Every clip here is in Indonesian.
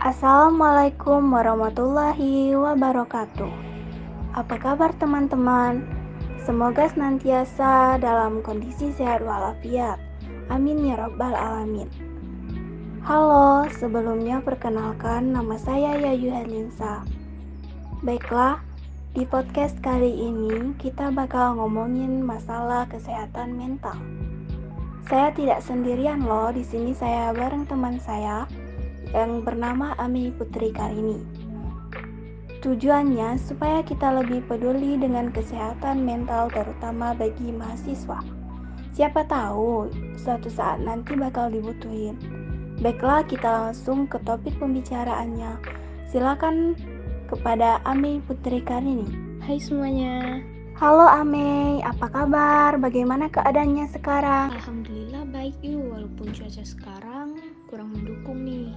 Assalamualaikum warahmatullahi wabarakatuh. Apa kabar teman-teman? Semoga senantiasa dalam kondisi sehat walafiat. Amin ya rabbal alamin. Halo, sebelumnya perkenalkan nama saya Yayu Herlinsa. Baiklah, di podcast kali ini kita bakal ngomongin masalah kesehatan mental. Saya tidak sendirian loh, di sini saya bareng teman saya yang bernama Ami Putri Karini. Tujuannya supaya kita lebih peduli dengan kesehatan mental terutama bagi mahasiswa. Siapa tahu suatu saat nanti bakal dibutuhin. Baiklah, kita langsung ke topik pembicaraannya. Silakan kepada Ami Putri Karini. Hai semuanya. Halo Ame, apa kabar? Bagaimana keadaannya sekarang? Alhamdulillah baik yuk, walaupun cuaca sekarang kurang mendukung nih.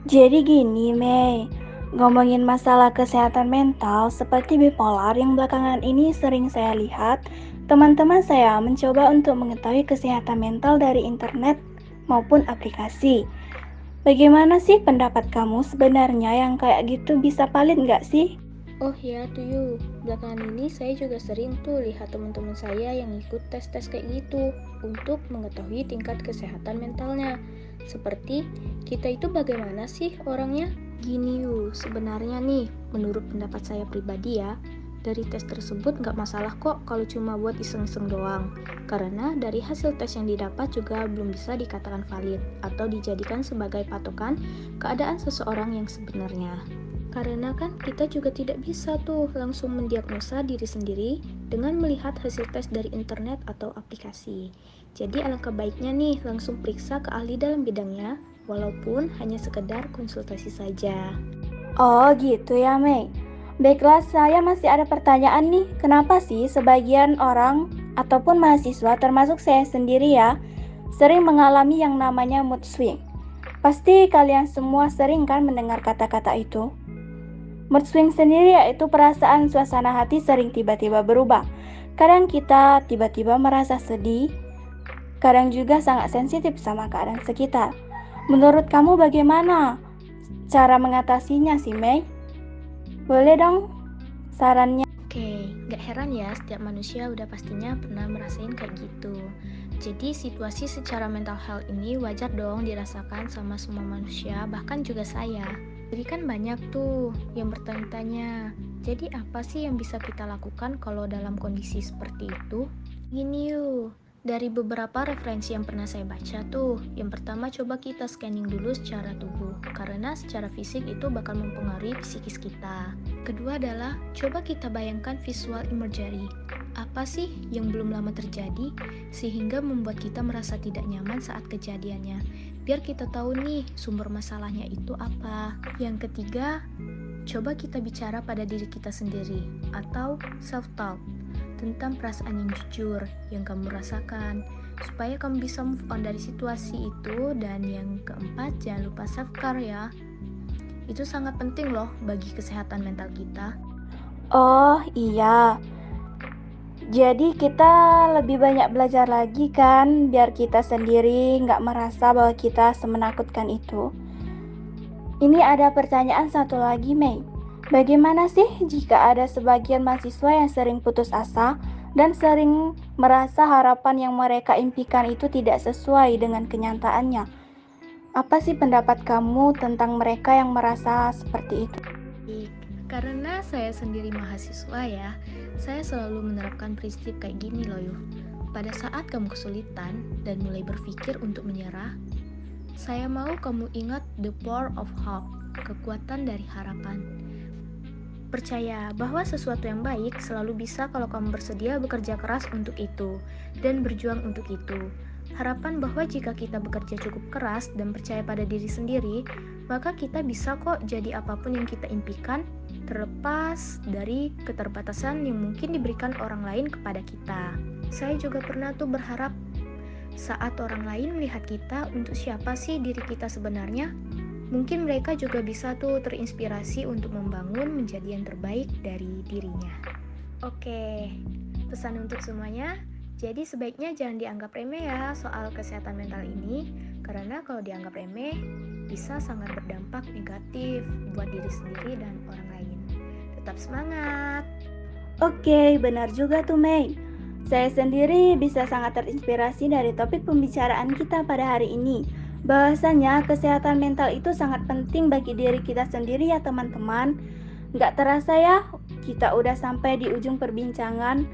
Jadi gini Mei, ngomongin masalah kesehatan mental seperti bipolar yang belakangan ini sering saya lihat, teman-teman saya mencoba untuk mengetahui kesehatan mental dari internet maupun aplikasi. Bagaimana sih pendapat kamu sebenarnya yang kayak gitu bisa valid nggak sih? Oh ya tuh yuk, belakangan ini saya juga sering tuh lihat teman-teman saya yang ikut tes-tes kayak gitu untuk mengetahui tingkat kesehatan mentalnya. Seperti, kita itu bagaimana sih orangnya? Gini yuk, sebenarnya nih, menurut pendapat saya pribadi ya, dari tes tersebut nggak masalah kok kalau cuma buat iseng-iseng doang. Karena dari hasil tes yang didapat juga belum bisa dikatakan valid atau dijadikan sebagai patokan keadaan seseorang yang sebenarnya. Karena kan kita juga tidak bisa tuh langsung mendiagnosa diri sendiri dengan melihat hasil tes dari internet atau aplikasi. Jadi alangkah baiknya nih langsung periksa ke ahli dalam bidangnya, walaupun hanya sekedar konsultasi saja. Oh gitu ya Mei. Baiklah, saya masih ada pertanyaan nih. Kenapa sih sebagian orang ataupun mahasiswa termasuk saya sendiri ya, sering mengalami yang namanya mood swing? Pasti kalian semua sering kan mendengar kata-kata itu. Mood swing sendiri yaitu perasaan suasana hati sering tiba-tiba berubah. Kadang kita tiba-tiba merasa sedih, kadang juga sangat sensitif sama keadaan sekitar. Menurut kamu bagaimana cara mengatasinya sih Mei? Boleh dong sarannya? Oke, gak heran ya setiap manusia udah pastinya pernah merasain kayak gitu. Jadi situasi secara mental health ini wajar dong dirasakan sama semua manusia, bahkan juga saya. Jadi kan banyak tuh yang bertanya-tanya, jadi apa sih yang bisa kita lakukan kalau dalam kondisi seperti itu? Gini yuk, dari beberapa referensi yang pernah saya baca tuh, yang pertama coba kita scanning dulu secara tubuh, karena secara fisik itu bakal mempengaruhi psikis kita. Kedua adalah, coba kita bayangkan visual imagery. Apa sih yang belum lama terjadi, sehingga membuat kita merasa tidak nyaman saat kejadiannya. Biar kita tahu nih, sumber masalahnya itu apa. Yang ketiga, coba kita bicara pada diri kita sendiri, atau self-talk, tentang perasaan yang jujur yang kamu rasakan, supaya kamu bisa move on dari situasi itu. Dan yang keempat, jangan lupa self-care ya. Itu sangat penting loh bagi kesehatan mental kita. Oh iya, jadi kita lebih banyak belajar lagi kan, biar kita sendiri nggak merasa bahwa kita semenakutkan itu. Ini ada pertanyaan satu lagi Mei. Bagaimana sih jika ada sebagian mahasiswa yang sering putus asa dan sering merasa harapan yang mereka impikan itu tidak sesuai dengan kenyataannya? Apa sih pendapat kamu tentang mereka yang merasa seperti itu? Karena saya sendiri mahasiswa ya, saya selalu menerapkan prinsip kayak gini loh yuk. Pada saat kamu kesulitan dan mulai berpikir untuk menyerah, saya mau kamu ingat the power of hope, kekuatan dari harapan. Percaya bahwa sesuatu yang baik selalu bisa kalau kamu bersedia bekerja keras untuk itu dan berjuang untuk itu. Harapan bahwa jika kita bekerja cukup keras dan percaya pada diri sendiri, maka kita bisa kok jadi apapun yang kita impikan, terlepas dari keterbatasan yang mungkin diberikan orang lain kepada kita. Saya juga pernah tuh berharap saat orang lain melihat kita, untuk siapa sih diri kita sebenarnya? Mungkin mereka juga bisa tuh terinspirasi untuk membangun menjadi yang terbaik dari dirinya. Oke, pesan untuk semuanya, jadi sebaiknya jangan dianggap remeh ya soal kesehatan mental ini, karena kalau dianggap remeh, bisa sangat berdampak negatif buat diri sendiri dan orang lain. Tetap semangat! Oke, benar juga tuh Mei. Saya sendiri bisa sangat terinspirasi dari topik pembicaraan kita pada hari ini. Bahwasanya kesehatan mental itu sangat penting bagi diri kita sendiri ya teman-teman. Nggak terasa ya, kita udah sampai di ujung perbincangan.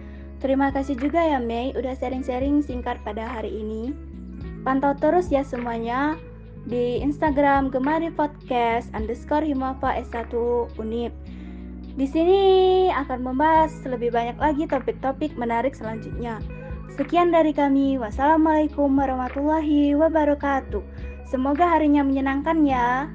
Terima kasih juga ya Mei, udah sharing-sharing singkat pada hari ini. Pantau terus ya semuanya di Instagram Gemari Podcast _Himapa S1 Unip. Di sini akan membahas lebih banyak lagi topik-topik menarik selanjutnya. Sekian dari kami. Wassalamualaikum warahmatullahi wabarakatuh. Semoga harinya menyenangkan ya.